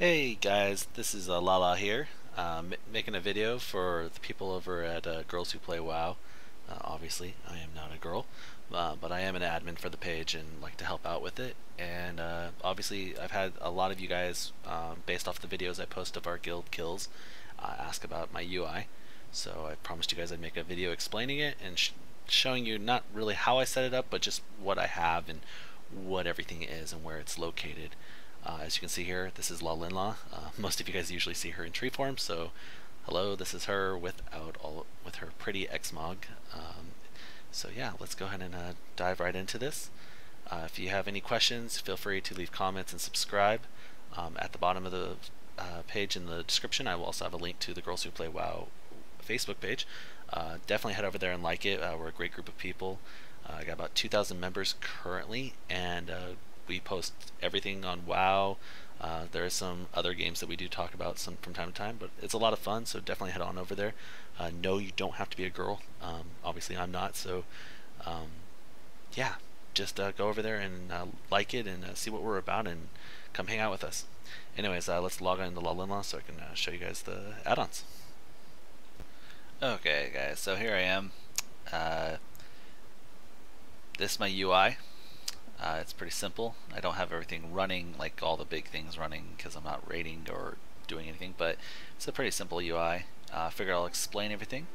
Hey guys, this is Lala here, making a video for the people over at Girls Who Play WoW. Obviously, I am not a girl, but I am an admin for the page and like to help out with it. And obviously, I've had a lot of you guys, based off the videos I post of our guild kills, ask about my UI. So I promised you guys I'd make a video explaining it and showing you not really how I set it up, but just what I have and what everything is and where it's located. As you can see here, this is Lalinla. Most of you guys usually see her in tree form, so hello, this is her with her pretty Xmog. So yeah, let's go ahead and dive right into this. If you have any questions, feel free to leave comments and subscribe. At the bottom of the page in the description, I will also have a link to the Girls Who Play WoW Facebook page. Definitely head over there and like it. We're a great group of people. I got about 2,000 members currently, and we post everything on WoW. There are some other games that we do talk about from time to time, but it's a lot of fun, so definitely head on over there. No, you don't have to be a girl. Obviously, I'm not, so yeah, just go over there and like it and see what we're about and come hang out with us. Anyways, let's log on into Lalinla so I can show you guys the add-ons. Okay, guys, so here I am. This is my UI. It's pretty simple. I don't have everything running, like all the big things running, because I'm not raiding or doing anything, but it's a pretty simple UI. I figure I'll explain everything.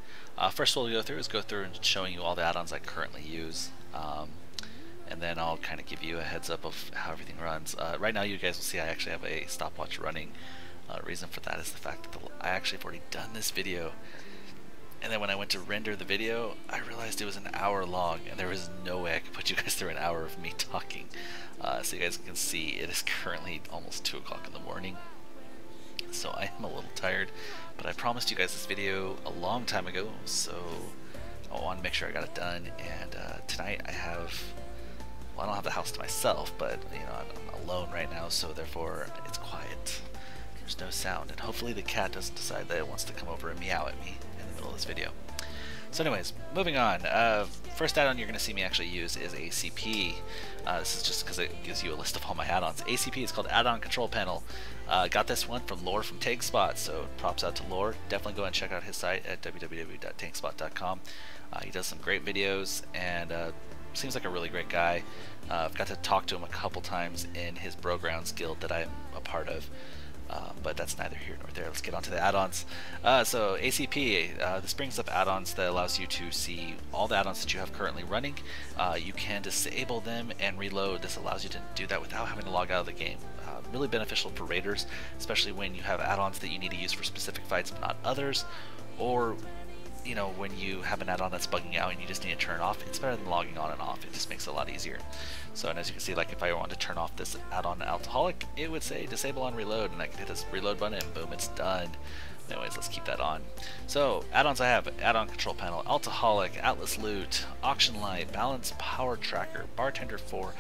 First what we'll go through and showing you all the add-ons I currently use, and then I'll kind of give you a heads up of how everything runs. Right now you guys will see I actually have a stopwatch running. Reason for that is the fact that I actually have already done this video. And then when I went to render the video, I realized it was an hour long, and there was no way I could put you guys through an hour of me talking. So you guys can see it is currently almost 2 o'clock in the morning. So I am a little tired, but I promised you guys this video a long time ago, so I want to make sure I got it done. And tonight I have, well, I don't have the house to myself, but you know, I'm alone right now, so therefore it's quiet. There's no sound, and hopefully the cat doesn't decide that it wants to come over and meow at me in the middle of this video. So anyways, moving on. First add-on you're going to see me actually use is ACP. This is just because it gives you a list of all my add-ons. ACP is called Add-on Control Panel. Got this one from Lore from Tankspot, so props out to Lore. Definitely go and check out his site at www.tankspot.com. He does some great videos and seems like a really great guy. I've got to talk to him a couple times in his Bro Grounds guild that I'm a part of. But that's neither here nor there. Let's get on to the add-ons. So ACP, this brings up add-ons that allows you to see all the add-ons that you have currently running. You can disable them and reload. This allows you to do that without having to log out of the game. Really beneficial for raiders, especially when you have add-ons that you need to use for specific fights but not others, or you know, when you have an add-on that's bugging out and you just need to turn it off. It's better than logging on and off. It just makes it a lot easier. So, and as you can see, like if I want to turn off this add-on Alcoholic, it would say disable on reload, and I can hit this reload button and boom, it's done. Anyways, let's keep that on. So, add-ons I have: add-on control panel, Alcoholic, Atlas Loot, Auction Light, Balance Power Tracker, Bartender 4,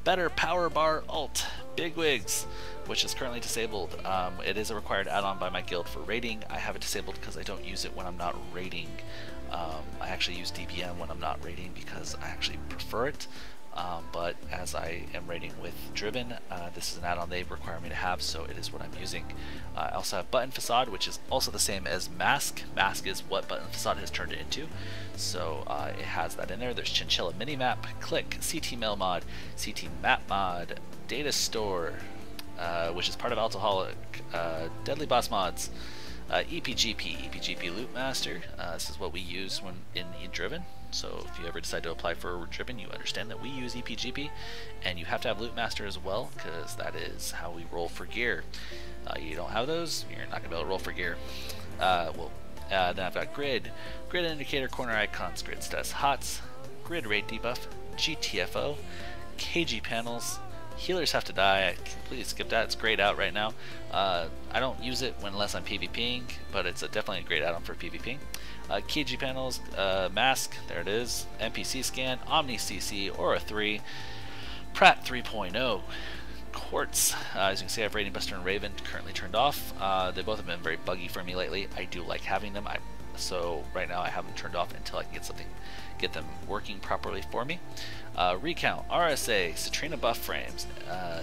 Better Power Bar Alt, Bigwigs, which is currently disabled. It is a required add-on by my guild for raiding. I have it disabled because I don't use it when I'm not raiding. I actually use DPM when I'm not raiding because I actually prefer it. But as I am raiding with Driven, this is an add-on they require me to have, so it is what I'm using. I also have Button Facade, which is also the same as Mask. Mask is what Button Facade has turned it into, so it has that in there. There's Chinchilla Minimap, Click, CT Mail Mod, CT Map Mod, Data Store, which is part of Alcoholic, Deadly Boss Mods, EPGP Loot Master. This is what we use when in Driven. So if you ever decide to apply for Driven, you understand that we use EPGP, and you have to have Loot Master as well, because that is how we roll for gear. You don't have those, you're not going to be able to roll for gear. Then I've got Grid Indicator, Corner Icons, Grid Status HOTS, Grid Rate Debuff, GTFO, KG Panels, Healers Have to Die. I completely skipped that. It's grayed out right now. I don't use it unless I'm PvPing, but it's definitely a great add-on for PvPing. KG Panels, Mask, there it is, NPC Scan, Omni CC, Aura 3, Pratt 3.0, Quartz. As you can see, I have Raiding Buster and Raven currently turned off. They both have been very buggy for me lately. I do like having them. I so right now I have them turned off until I can get them working properly for me. Recount, RSA, Citrina buff frames,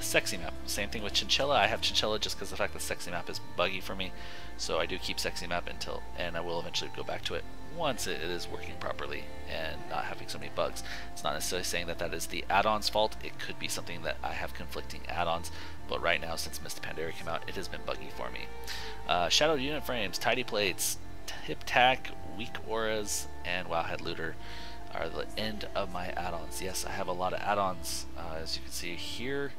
Sexy Map. Same thing with Chinchilla. I have Chinchilla just because the fact that Sexy Map is buggy for me, so I do keep Sexy Map until, and I will eventually go back to it once it is working properly and not having so many bugs. It's not necessarily saying that that is the add-on's fault. It could be something that I have conflicting add-ons, but right now, since Mist Pandaria came out, it has been buggy for me. Shadowed unit frames, tidy plates, Hip Tack, WeakAuras, and Wowhead Looter are the end of my add-ons. Yes, I have a lot of add-ons. As you can see here,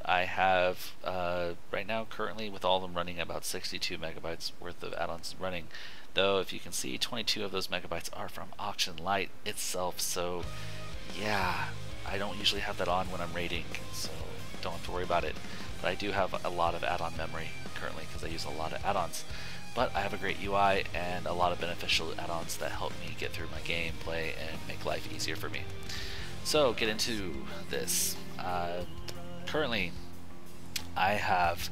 I have right now currently with all of them running about 62 megabytes worth of add-ons running, though if you can see 22 of those megabytes are from Auction Light itself, so yeah, I don't usually have that on when I'm raiding, so don't have to worry about it. But I do have a lot of add-on memory currently because I use a lot of add-ons. But I have a great UI and a lot of beneficial add-ons that help me get through my gameplay and make life easier for me. So get into this. Currently, I have,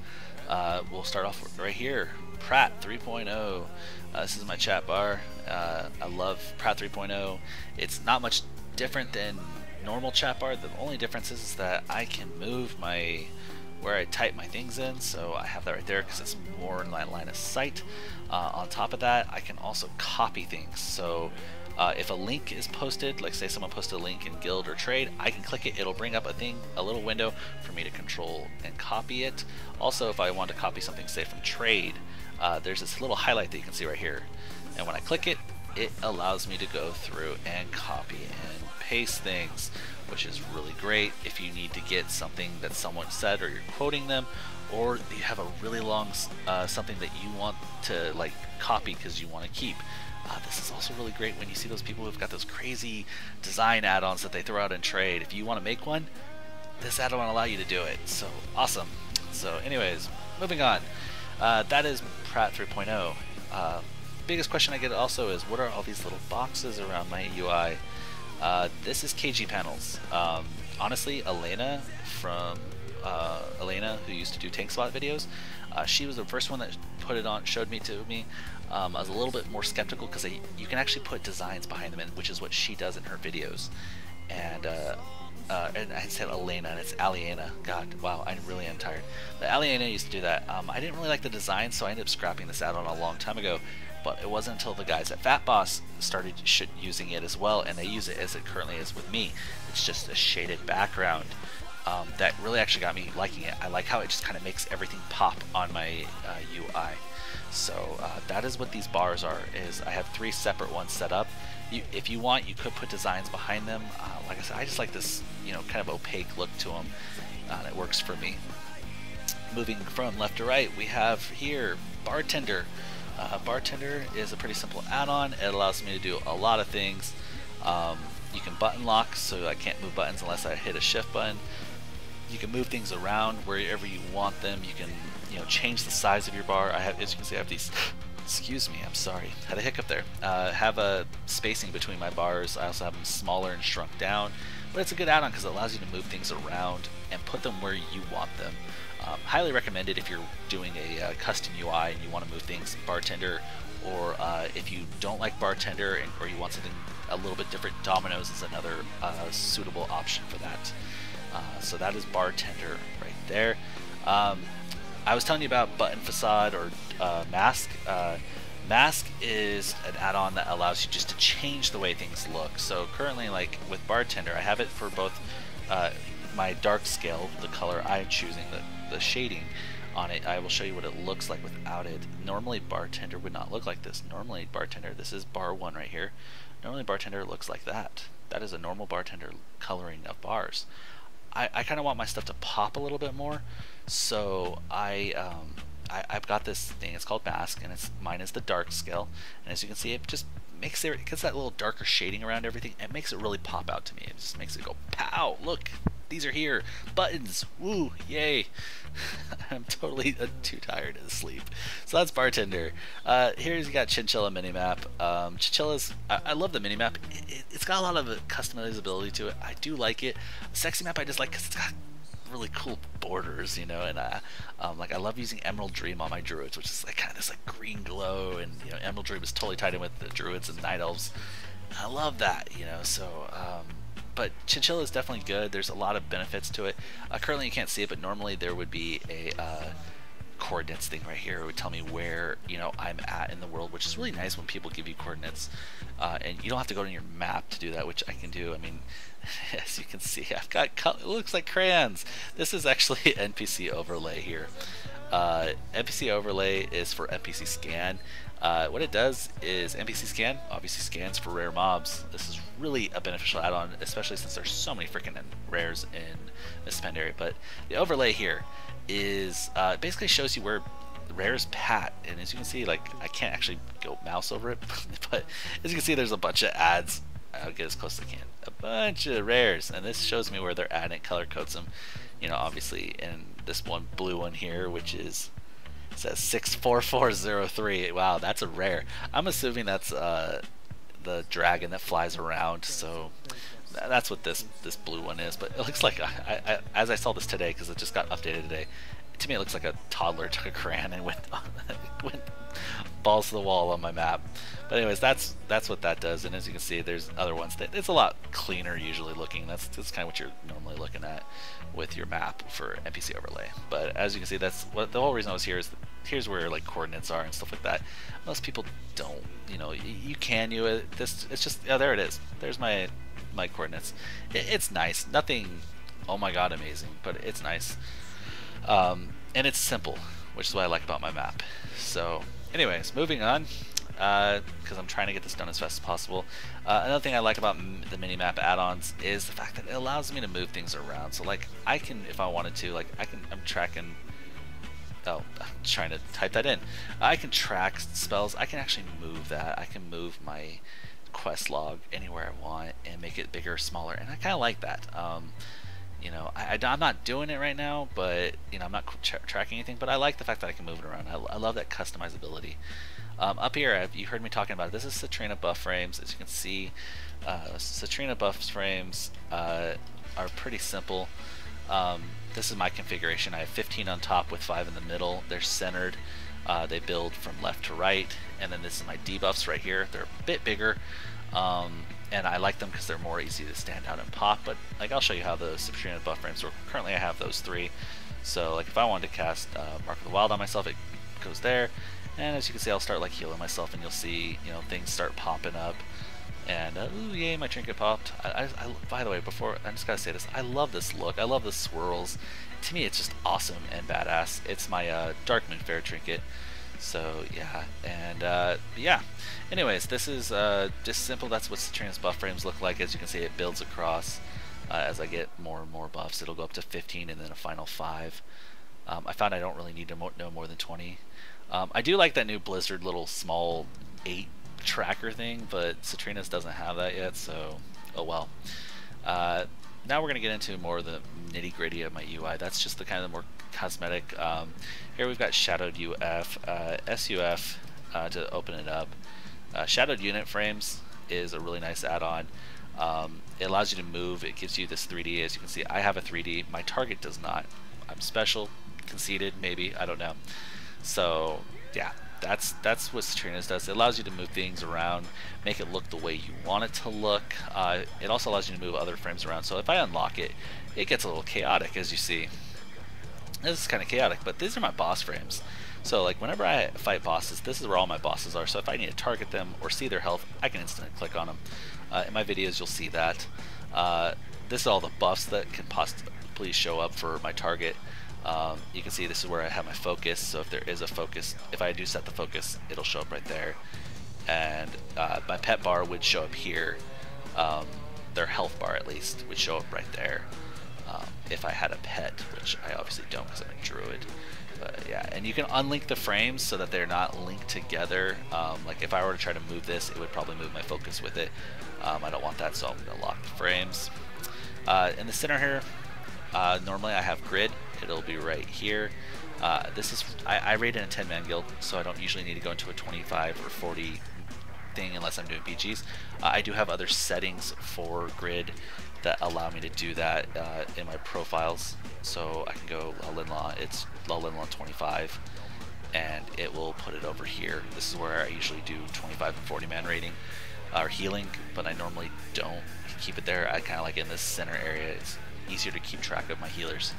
we'll start off right here, Pratt 3.0. This is my chat bar. I love Pratt 3.0. It's not much different than normal chat bar. The only difference is that I can move my where I type my things in, so I have that right there because it's more in line of sight. On top of that, I can also copy things. So if a link is posted, like say someone posted a link in Guild or Trade, I can click it, it'll bring up a little window for me to control and copy it. Also, if I want to copy something, say from Trade, there's this little highlight that you can see right here, and when I click it, it allows me to go through and copy and paste things, which is really great if you need to get something that someone said or you're quoting them, or you have a really long something that you want to like copy because you want to keep. This is also really great when you see those people who've got those crazy design add-ons that they throw out in Trade. If you want to make one, this add-on will allow you to do it. So awesome. So anyways, moving on. That is Pratt 3.0. Biggest question I get also is, what are all these little boxes around my UI? This is KG panels. Honestly, Elena from Elena, who used to do tank slot videos, she was the first one that put it on, showed me to me. I was a little bit more skeptical because you can actually put designs behind them, which is what she does in her videos. And I said Elena, and it's Aliena. God, wow, I really am tired. But Aliena used to do that. I didn't really like the design, so I ended up scrapping this add-on a long time ago. But it wasn't until the guys at Fat Boss started using it as well, and they use it as it currently is with me. It's just a shaded background that really actually got me liking it. I like how it just kind of makes everything pop on my UI. So that is what these bars are. Is I have 3 separate ones set up. If you want, you could put designs behind them. Like I said, I just like this, kind of opaque look to them. And it works for me. Moving from left to right, we have here Bartender. Bartender is a pretty simple add-on. It allows me to do a lot of things. You can button lock, so I can't move buttons unless I hit a shift button. You can move things around wherever you want them. You can, change the size of your bar. As you can see, I have these. Excuse me, I'm sorry. Had a hiccup there. Have a spacing between my bars. I also have them smaller and shrunk down. But it's a good add-on because it allows you to move things around and put them where you want them. Highly recommended if you're doing a custom UI and you want to move things Bartender, or if you don't like Bartender or you want something a little bit different, Dominoes is another suitable option for that. So that is Bartender right there. I was telling you about Button Facade or Mask. Mask is an add-on that allows you just to change the way things look. So currently, like with Bartender, I have it for both my dark scale, the color I'm choosing, the shading on it. I will show you what it looks like without it. Normally Bartender would not look like this. Normally Bartender, this is bar 1 right here. Normally Bartender looks like that. That is a normal Bartender coloring of bars. I kind of want my stuff to pop a little bit more, so I've got this thing. It's called Mask, and mine is the dark scale. And as you can see, it just makes it gets that little darker shading around everything. It makes it really pop out to me. It just makes it go pow! Look, these are here. Buttons. Woo! Yay! I'm totally too tired to sleep. So that's Bartender. Here's you got Chinchilla Minimap. Chinchilla's, I love the Minimap. It's got a lot of customizability to it. I do like it. Sexy Map I just like because it's got really cool borders, you know, and like I love using Emerald Dream on my druids, which is like kind of this like green glow, and you know, Emerald Dream is totally tied in with the druids and night elves. I love that, you know. So, but Chinchilla is definitely good. There's a lot of benefits to it. Currently, you can't see it, but normally there would be a coordinates thing right here. It would tell me where, you know, I'm at in the world, which is really nice when people give you coordinates, and you don't have to go to your map to do that, which I can do. I mean, as you can see, I've got it looks like crayons. This is actually NPC overlay here. NPC overlay is for NPC scan. What it does is NPC scan obviously scans for rare mobs. This is really a beneficial add-on, especially since there's so many freaking rares in this area. But the overlay here is basically shows you where the rares pat, and as you can see, like I can't actually go mouse over it, but as you can see, there's a bunch of ads. I'll get as close as I can. A bunch of rares, and this shows me where they're at, and it color codes them. You know, obviously, and this one blue one here, which is says 64403. Wow, that's a rare. I'm assuming that's the dragon that flies around. So that's what this blue one is. But it looks like as I saw this today, because it just got updated today. To me, it looks like a toddler took a crayon and went balls to the wall on my map. But anyways, that's what that does. And as you can see, there's other ones that it's a lot cleaner usually looking. That's kind of what you're normally looking at with your map for NPC overlay. But as you can see, that's what the whole reason I was here is. Here's where like coordinates are and stuff like that. Most people don't, you know. You can use it. It's just, yeah, there it is. There's my coordinates. It's nice. Nothing, oh my god, amazing, but it's nice. And it's simple, which is what I like about my map. So, anyways, moving on, because I'm trying to get this done as fast as possible. Another thing I like about the Minimap add-ons is the fact that it allows me to move things around. So, like, I can, if I wanted to, like, I'm tracking. Oh, I'm trying to type that in. I can track spells. I can actually move that. I can move my quest log anywhere I want and make it bigger or smaller, and I kind of like that. You know, I'm not doing it right now, but you know, I'm not tracking anything. But I like the fact that I can move it around. I love that customizability. Up here, you heard me talking about it. This is Citrina buff frames. As you can see, Citrina buff frames are pretty simple. This is my configuration. I have 15 on top with 5 in the middle. They're centered. They build from left to right. And then this is my debuffs right here. They're a bit bigger. And I like them because they're more easy to stand out and pop. But like, I'll show you how the Citrina buff frames work. Currently I have those 3. So like if I wanted to cast Mark of the Wild on myself, it goes there. And as you can see, I'll start like healing myself, and you'll see, you know, things start popping up. And ooh, yay, my trinket popped. By the way, before, I just gotta say this, I love this look. I love the swirls. To me, it's just awesome and badass. It's my Dark Moon Fair trinket. So yeah, and yeah. Anyways, this is just simple. That's what Citrina's buff frames look like. As you can see, it builds across. As I get more and more buffs, it'll go up to 15 and then a final 5. I found I don't really need to know more than 20. I do like that new Blizzard little small 8 tracker thing, but Citrina's doesn't have that yet, so oh well. Now we're going to get into more of the nitty-gritty of my UI. That's just the kind of more cosmetic. Here we've got Shadowed UF, SUF to open it up. Shadowed Unit Frames is a really nice add-on. It allows you to move. It gives you this 3D. As you can see, I have a 3D. My target does not. I'm special, conceited, maybe. I don't know. So yeah, that's what Citrina's does. It allows you to move things around, make it look the way you want it to look. It also allows you to move other frames around. So if I unlock it, it gets a little chaotic, as you see. This is kind of chaotic, but these are my boss frames. So like whenever I fight bosses, this is where all my bosses are. So if I need to target them or see their health, I can instantly click on them. In my videos, you'll see that. This is all the buffs that can possibly show up for my target. You can see this is where I have my focus, so if there is a focus, if I do set the focus, it'll show up right there. And my pet bar would show up here. Their health bar, at least, would show up right there. If I had a pet, which I obviously don't because I'm a druid. But yeah, and you can unlink the frames so that they're not linked together. Like if I were to try to move this, it would probably move my focus with it. I don't want that, so I'm going to lock the frames. In the center here, normally I have grid. It'll be right here. This is I raid in a 10-man guild, so I don't usually need to go into a 25 or 40 thing unless I'm doing BGs. I do have other settings for grid. that allow me to do that in my profiles. So I can go Linlaw, it's Linlaw 25, and it will put it over here. This is where I usually do 25 and 40 man rating or healing, but I normally don't keep it there. I kind of like in this center area. It's easier to keep track of my healers.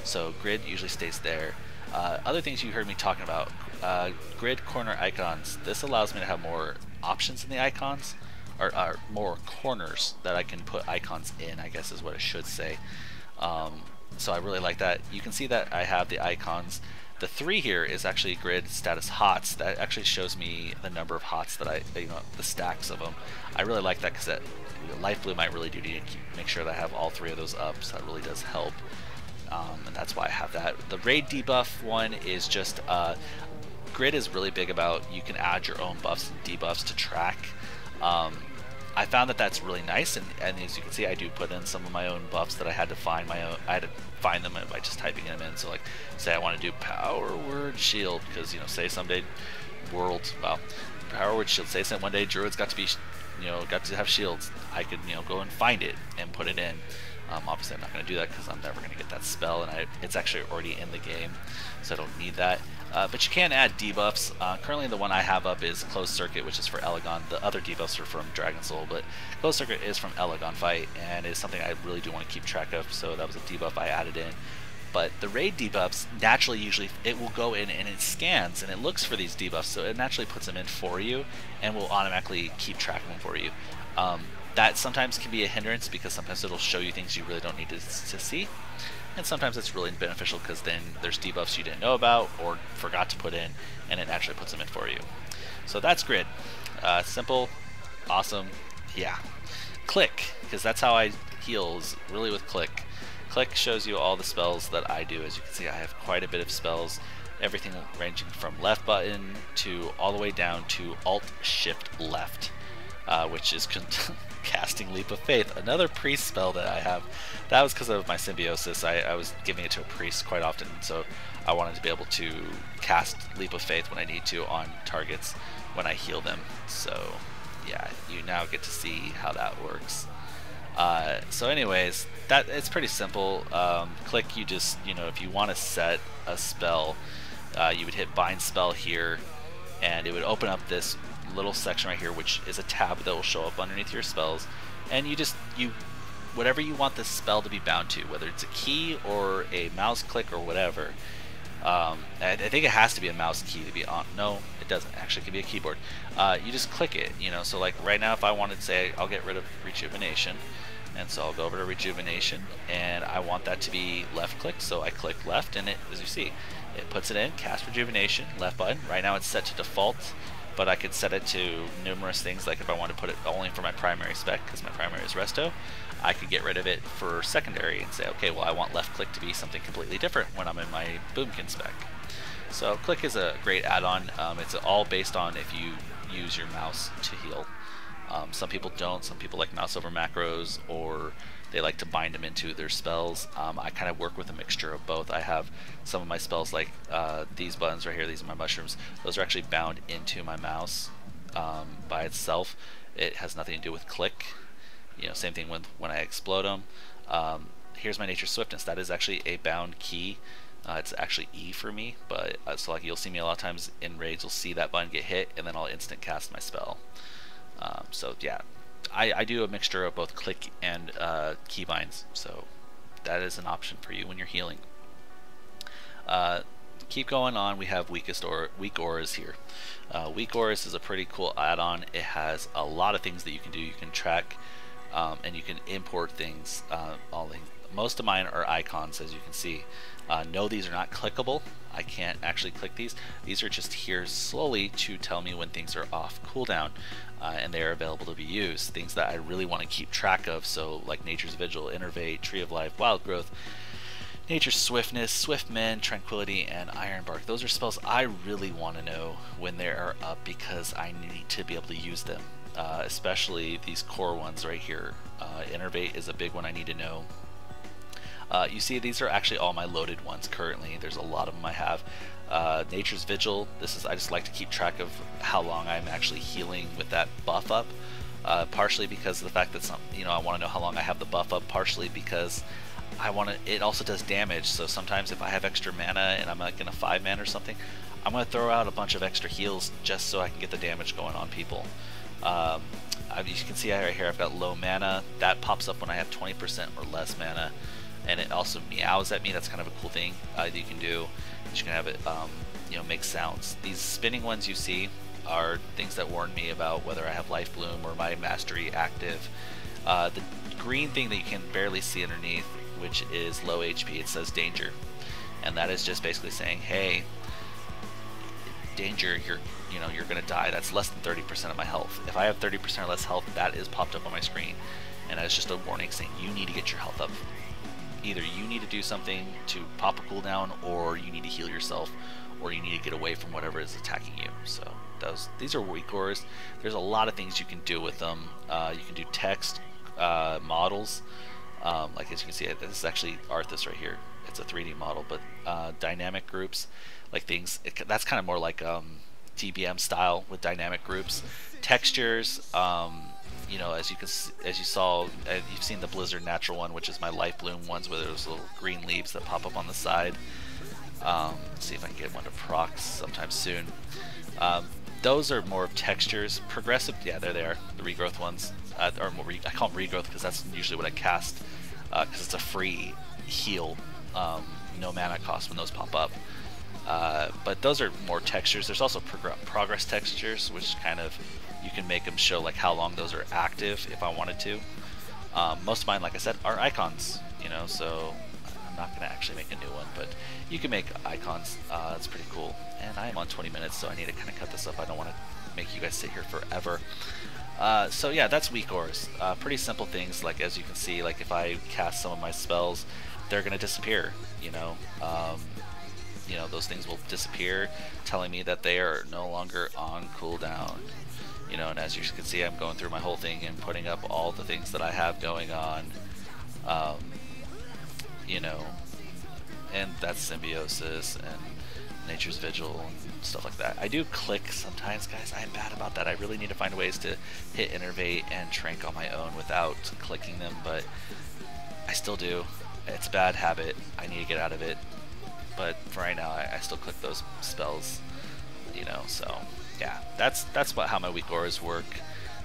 So grid usually stays there. Other things you heard me talking about, grid corner icons. This allows me to have more options in the icons, or more corners that I can put icons in, I guess is what I should say. So I really like that. You can see that I have the icons. The 3 here is actually grid status hots. That actually shows me the number of hots that the stacks of them. I really like that because that life blue might really do need to make sure that I have all 3 of those up, so that really does help. And that's why I have that. The raid debuff one is just, grid is really big about you can add your own buffs and debuffs to track. I found that that's really nice, and as you can see, I do put in some of my own buffs that I had to find I had to find them by just typing them in. So like, say I want to do power word shield, because say someday power word shield. Say one day druids got to be, got to have shields. I could go and find it and put it in. Obviously, I'm not going to do that because I'm never going to get that spell, and it's actually already in the game, so I don't need that. But you can add debuffs. Currently, the one I have up is Closed Circuit, which is for Elegon. The other debuffs are from Dragon Soul, but Closed Circuit is from Elegon Fight, and is something I really do want to keep track of, so that was a debuff I added in. But the raid debuffs, naturally, usually, it will go in and it scans, and it looks for these debuffs, so it naturally puts them in for you, and will automatically keep track of them for you. That sometimes can be a hindrance because sometimes it'll show you things you really don't need to see, and sometimes it's really beneficial because then there's debuffs you didn't know about or forgot to put in, and it naturally puts them in for you. So that's grid. Simple, awesome, yeah. Click, because that's how I heal, is really with click. Click shows you all the spells that I do. As you can see, I have quite a bit of spells, everything ranging from left button to all the way down to Alt-Shift-Left, which is casting Leap of Faith, another priest spell that I have. That was because of my symbiosis. I was giving it to a priest quite often, so I wanted to be able to cast Leap of Faith when I need to on targets when I heal them. So yeah, you now get to see how that works. So anyways, it's pretty simple. Click, you just, if you want to set a spell, you would hit bind spell here, and it would open up this little section right here, which is a tab that will show up underneath your spells, and whatever you want this spell to be bound to, whether it's a key or a mouse click or whatever. I think it has to be a mouse key to be on. No, it doesn't. Actually, it can be a keyboard. You just click it, so like right now, if I wanted to say I'll get rid of rejuvenation, and so I'll go over to rejuvenation, and I want that to be left click, so I click left, and it, as you see, it puts it in, cast rejuvenation, left button. Right now it's set to default, but I could set it to numerous things, like if I want to put it only for my primary spec, because my primary is resto, I could get rid of it for secondary and say, okay, well, I want left click to be something completely different when I'm in my boomkin spec. So click is a great add-on. It's all based on if you use your mouse to heal. Some people don't. Some people like mouse over macros, or they like to bind them into their spells. I kind of work with a mixture of both. I have some of my spells, like these buttons right here, these are my mushrooms. Those are actually bound into my mouse by itself. It has nothing to do with click. Same thing when I explode them. Here's my Nature Swiftness. That is actually a bound key. It's actually E for me, but so like you'll see me a lot of times in raids, you'll see that button get hit, and then I'll instant cast my spell. So yeah, I do a mixture of both click and keybinds, so that is an option for you when you're healing. Keep going on, we have WeakAuras here. WeakAuras is a pretty cool add-on. It has a lot of things that you can do. You can track and you can import things. Most of mine are icons, as you can see. No, these are not clickable. I can't actually click these. These are just here slowly to tell me when things are off cooldown, and they are available to be used. Things that I really want to keep track of, so like Nature's Vigil, Innervate, Tree of Life, Wild Growth, Nature's Swiftness, Swift Mend, Tranquility, and Ironbark. Those are spells I really want to know when they are up, because I need to be able to use them, especially these core ones right here. Innervate is a big one I need to know. You see, these are actually all my loaded ones currently. There's a lot of them I have. Nature's Vigil, I just like to keep track of how long I'm actually healing with that buff up. partially because of the fact that I want to know how long I have the buff up, partially because it also does damage, so sometimes if I have extra mana and I'm like in a 5-man or something, I'm going to throw out a bunch of extra heals just so I can get the damage going on people. As you can see right here, I've got low mana. That pops up when I have 20% or less mana, and it also meows at me. That's kind of a cool thing that you can do. You can have it make sounds. These spinning ones you see are things that warn me about whether I have Life Bloom or my Mastery active. The green thing that you can barely see underneath, which is low HP, it says danger, and that is just basically saying, hey, danger, you're gonna die. That's less than 30% of my health. If I have 30% or less health, that is popped up on my screen, and that is just a warning saying you need to get your health up. Either you need to do something to pop a cooldown, or you need to heal yourself, or you need to get away from whatever is attacking you. So these are WeakAuras. There's a lot of things you can do with them. You can do text models. Like as you can see, this is actually Arthas right here. It's a 3D model, but dynamic groups, like things, that's kind of more like TBM style with dynamic groups. Textures, as you saw, you've seen the Blizzard natural one, which is my Life Bloom ones, where there's little green leaves that pop up on the side. Let's see if I can get one to proc sometime soon. Those are more of textures. Progressive, yeah, there they are, the regrowth ones. I call them regrowth because that's usually what I cast, because it's a free heal, no mana cost when those pop up. But those are more textures. There's also progress textures, which kind of, you can make them show like how long those are active if I wanted to. Most of mine, like I said, are icons, so I'm not going to actually make a new one, but you can make icons. It's pretty cool. And I am on 20 minutes, so I need to kind of cut this up. I don't want to make you guys sit here forever. So yeah, that's WeakAuras. Pretty simple things, like as you can see, like if I cast some of my spells, they're going to disappear, those things will disappear, telling me that they are no longer on cooldown. And as you can see, I'm going through my whole thing and putting up all the things that I have going on, and that's Symbiosis and Nature's Vigil and stuff like that. I do click sometimes, guys. I am bad about that. I really need to find ways to hit Innervate and Trank on my own without clicking them, but I still do. It's a bad habit. I need to get out of it. But for right now, I still click those spells, so yeah, that's how my WeakAuras work.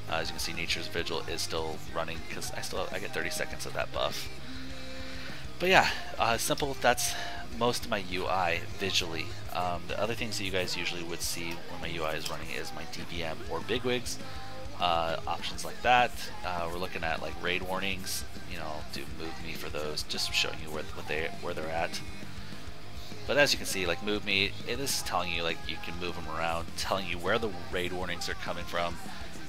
As you can see, Nature's Vigil is still running because I get 30 seconds of that buff. But yeah, simple. That's most of my UI visually. The other things that you guys usually would see when my UI is running is my DBM or bigwigs, options like that. We're looking at like raid warnings. Do move me for those, just showing you where they're at. But as you can see, like move me, this is telling you like you can move them around, telling you where the raid warnings are coming from.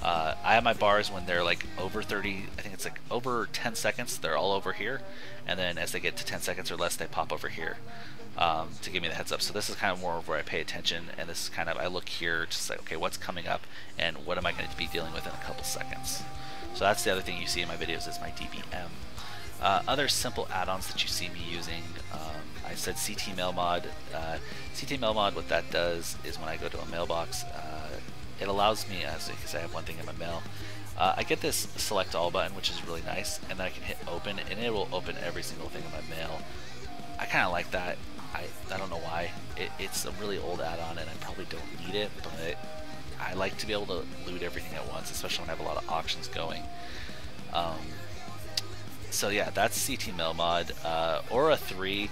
I have my bars when they're like over 30, I think it's like over 10 seconds, they're all over here, and then as they get to 10 seconds or less, they pop over here to give me the heads up. So this is kind of more of where I pay attention, and this is kind of, I look here to say, okay, what's coming up, and what am I going to be dealing with in a couple seconds. So that's the other thing you see in my videos is my DBM. Other simple add-ons that you see me using, I said CT Mail Mod. CT Mail Mod, what that does is when I go to a mailbox, it allows me, because I have one thing in my mail, I get this select all button, which is really nice, and then I can hit open, and it will open every single thing in my mail. I kind of like that. I don't know why. It's a really old add-on, and I probably don't need it, but I like to be able to loot everything at once, especially when I have a lot of auctions going. So yeah, that's CT Mail Mod. Aura 3,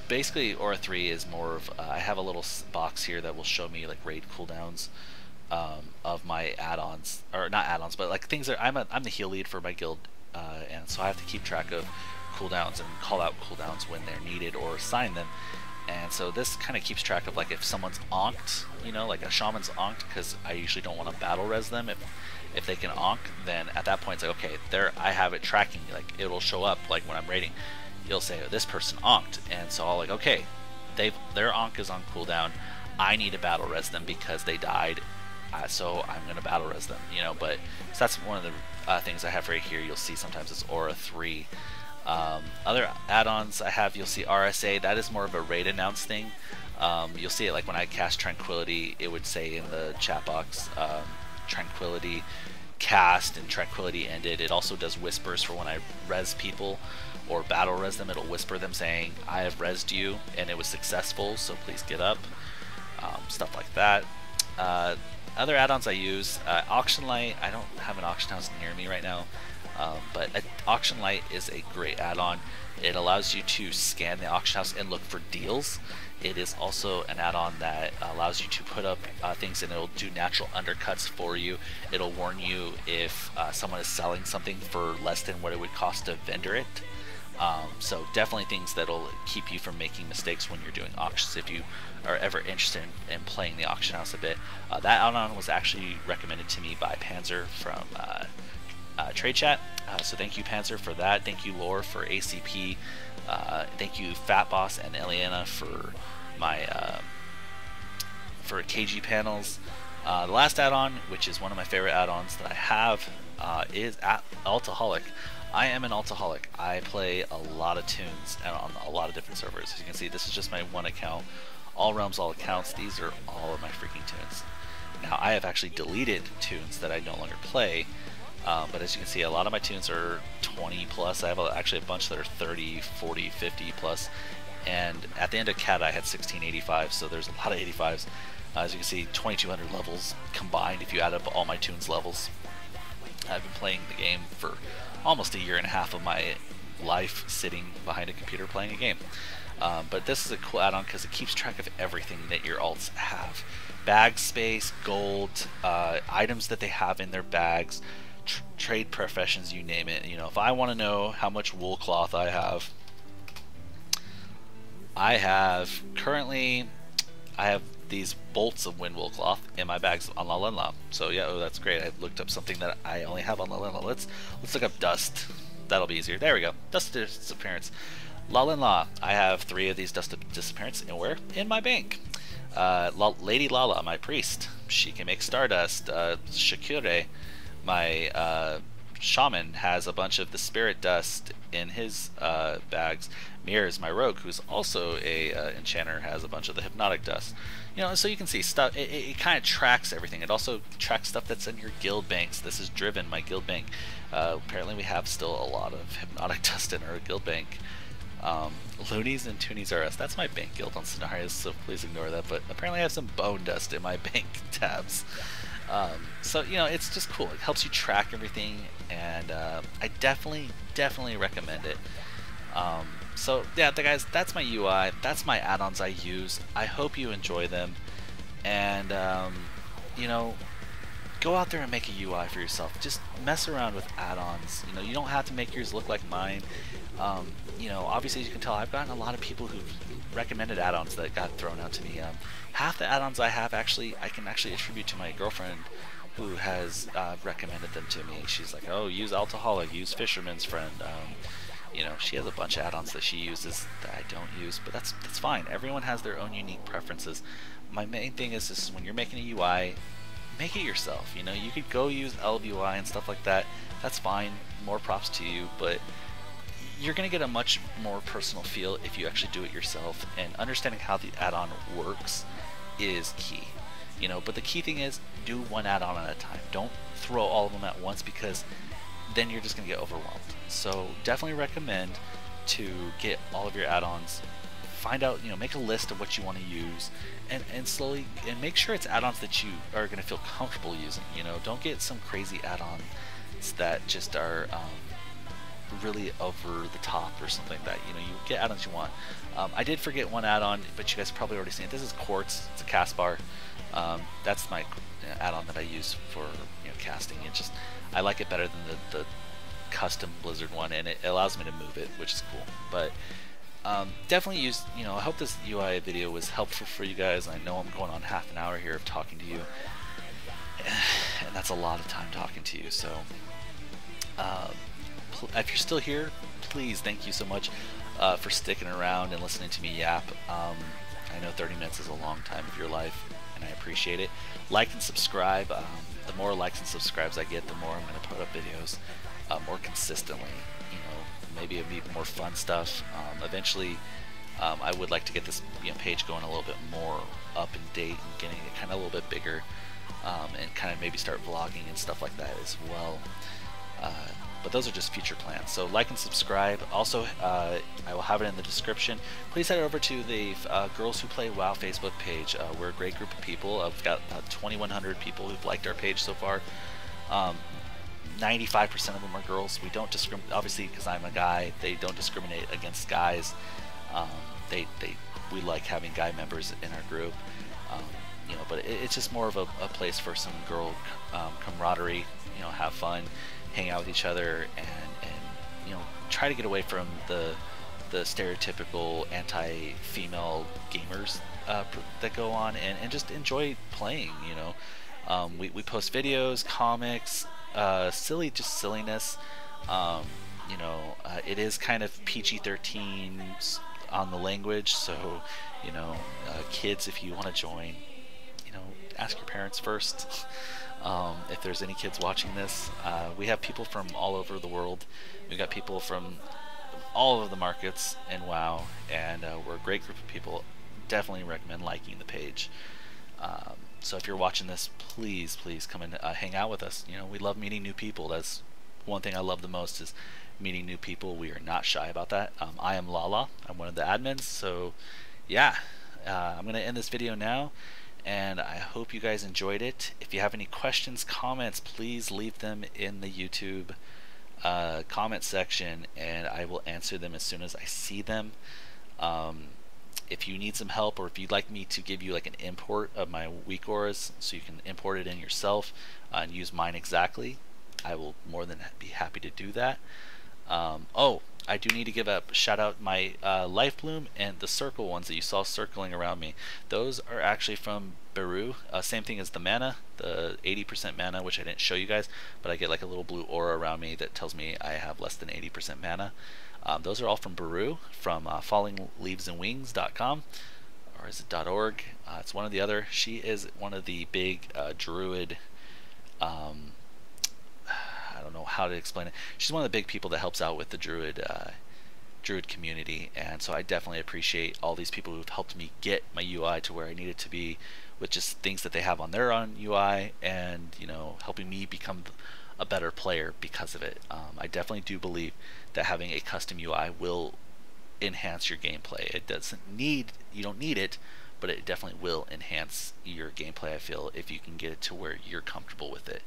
basically Aura 3 is more of, I have a little box here that will show me like raid cooldowns of my add-ons, or not add-ons, but like things that I'm the heal lead for my guild, and so I have to keep track of cooldowns and call out cooldowns when they're needed or assign them. And so this kind of keeps track of like if someone's onked, like a shaman's onked, because I usually don't want to battle res them. If they can onk, then at that point it's like, okay, there I have it tracking, like it'll show up like when I'm raiding, you'll say, oh, this person onked, and so I'll like, okay, their onk is on cooldown, I need to battle res them because they died, so I'm gonna battle res them, but so that's one of the things I have right here. You'll see sometimes it's Aura 3. Other add-ons I have, you'll see RSA, that is more of a raid announce thing. You'll see it like when I cast Tranquility, it would say in the chat box, Tranquility cast and tranquility ended. It also does whispers for when I res people or battle res them. It'll whisper them saying, I have resed you and it was successful, so please get up. Stuff like that. Other add-ons I use, Auction Light. I don't have an auction house near me right now, but Auction Light is a great add-on. It allows you to scan the auction house and look for deals. It is also an add-on that allows you to put up things, and it'll do natural undercuts for you. It'll warn you if someone is selling something for less than what it would cost to vendor it. So definitely things that'll keep you from making mistakes when you're doing auctions if you are ever interested in playing the auction house a bit. That add-on was actually recommended to me by Panzer from Trade Chat. So thank you, Panzer, for that. Thank you, Lore, for ACP. Thank you, Fat Boss and Eliana, for my for KG panels. The last add-on, which is one of my favorite add-ons that I have, is Altaholic. I am an Altaholic. I play a lot of tunes and on a lot of different servers. As you can see, this is just my one account. All realms, all accounts. These are all of my freaking tunes. Now, I have actually deleted tunes that I no longer play, but as you can see, a lot of my tunes are 20 plus. I have actually a bunch that are 30, 40, 50 plus. And at the end of CAT, I had 1685, so there's a lot of 85s. As you can see, 2200 levels combined if you add up all my tunes levels. I've been playing the game for almost a year and a half of my life sitting behind a computer playing a game. But this is a cool add-on because it keeps track of everything that your alts have. Bag space, gold, items that they have in their bags, trade professions, you name it. You know, if I want to know how much wool cloth I have currently, I have these bolts of wind wool cloth in my bags on La La. So yeah, oh, that's great. I looked up something that I only have on La La. Let's look up dust. That'll be easier. There we go. Dust disappearance. La La. I have 3 of these dust disappearance, and where? In my bank. Lady Lala, my priest. She can make stardust. Shakure, my shaman, has a bunch of the spirit dust in his bags. Mirrors, my rogue, who's also a enchanter, has a bunch of the hypnotic dust. You know, so you can see stuff. It kind of tracks everything. It also tracks stuff that's in your guild banks. This is driven my guild bank. Apparently, we have still a lot of hypnotic dust in our guild bank. Loonies and Toonies are us. That's my bank guild on scenarios, so please ignore that. But apparently, I have some bone dust in my bank tabs. So you know, it's just cool. It helps you track everything, and I definitely recommend it. So yeah, guys, that's my UI. That's my add-ons I use. I hope you enjoy them, and you know, go out there and make a UI for yourself. Just mess around with add-ons. You know, you don't have to make yours look like mine. You know, obviously, as you can tell, I've gotten a lot of people who've recommended add-ons that got thrown out to me. Half the add-ons I have I can actually attribute to my girlfriend, who has recommended them to me. She's like, oh, use Altaholic, use Fisherman's Friend. You know, she has a bunch of add-ons that she uses that I don't use, but that's fine. Everyone has their own unique preferences. My main thing is when you're making a UI, make it yourself. You know, you could go use LVUI and stuff like that. That's fine. More props to you, but you're going to get a much more personal feel if you actually do it yourself, and understanding how the add-on works is key. You know, but the key thing is do one add-on at a time. Don't throw all of them at once, because then you're just going to get overwhelmed. So definitely recommend to get all of your add-ons, find out, you know, make a list of what you want to use, and slowly, and make sure it's add-ons that you are going to feel comfortable using. You know, don't get some crazy add-ons that just are really over the top or something like that. You know, you get add-ons you want. I did forget one add-on, but you guys have probably already seen it. This is Quartz. It's a cast bar. That's my add-on that I use for, you know, casting. It just, I like it better than the custom Blizzard one, and it allows me to move it, which is cool. But definitely use, you know, I hope this UI video was helpful for you guys. I know I'm going on half an hour here of talking to you, and that's a lot of time talking to you. So if you're still here, please, thank you so much for sticking around and listening to me yap. I know 30 minutes is a long time of your life, and I appreciate it. Like and subscribe. The more likes and subscribes I get, the more I'm going to put up videos more consistently. You know, maybe it'll be more fun stuff. Eventually, I would like to get this page going a little bit more up in date and getting it kind of a little bit bigger, and kind of maybe start vlogging and stuff like that as well. But those are just future plans. So like and subscribe. Also, I will have it in the description. Please head over to the Girls Who Play WoW Facebook page. We're a great group of people. We've got about 2,100 people who've liked our page so far. 95% of them are girls. We don't discriminate, obviously, because I'm a guy. They don't discriminate against guys. We like having guy members in our group. But it's just more of a place for some girl camaraderie. Have fun, hang out with each other, and try to get away from the stereotypical anti-female gamers that go on, and just enjoy playing. We post videos, comics, silliness. It is kind of PG-13 on the language, so kids, if you want to join, ask your parents first. If there's any kids watching this, we have people from all over the world. We've got people from all of the markets in WoW, and we're a great group of people. Definitely recommend liking the page. So if you're watching this, please come and hang out with us. We love meeting new people. That's one thing I love the most, is meeting new people. We are not shy about that. I am Lala. I'm one of the admins. So yeah, I'm going to end this video now, and I hope you guys enjoyed it. If you have any questions, comments, please leave them in the YouTube comment section, and I will answer them as soon as I see them. If you need some help, or if you'd like me to give you like an import of my WeakAuras so you can import it in yourself and use mine exactly, I will more than be happy to do that. Oh, I do need to give a shout out my life bloom and the circle ones that you saw circling around me. Those are actually from Beru. Same thing as the mana, the 80% mana, which I didn't show you guys, but I get like a little blue aura around me that tells me I have less than 80% mana. Those are all from Beru, from fallingleavesandwings.com, or is it .org? It's one or the other. She is one of the big druid. I don't know how to explain it. She's one of the big people that helps out with the druid community, and so I definitely appreciate all these people who've helped me get my UI to where I need it to be, with just things that they have on their own UI, and helping me become a better player because of it. I definitely do believe that having a custom UI will enhance your gameplay. You don't need it, but it definitely will enhance your gameplay, I feel, if you can get it to where you're comfortable with it.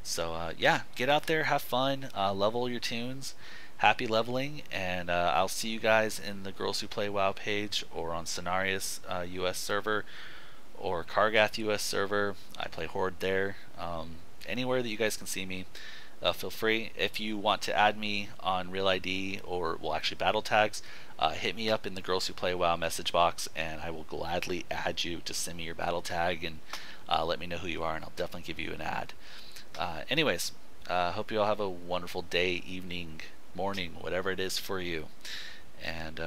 So yeah, get out there, have fun, level your tunes. Happy leveling, and I'll see you guys in the Girls Who Play WoW page, or on Cenarius US server, or Kargath US server. I play Horde there. Anywhere that you guys can see me, feel free. If you want to add me on Real ID, or well, actually battle tags, hit me up in the Girls Who Play WoW message box, and I will gladly add you. To send me your battle tag and let me know who you are, and I'll definitely give you an ad. Anyways, hope you all have a wonderful day, evening, morning, whatever it is for you, and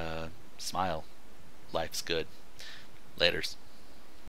smile. Life's good. Laters.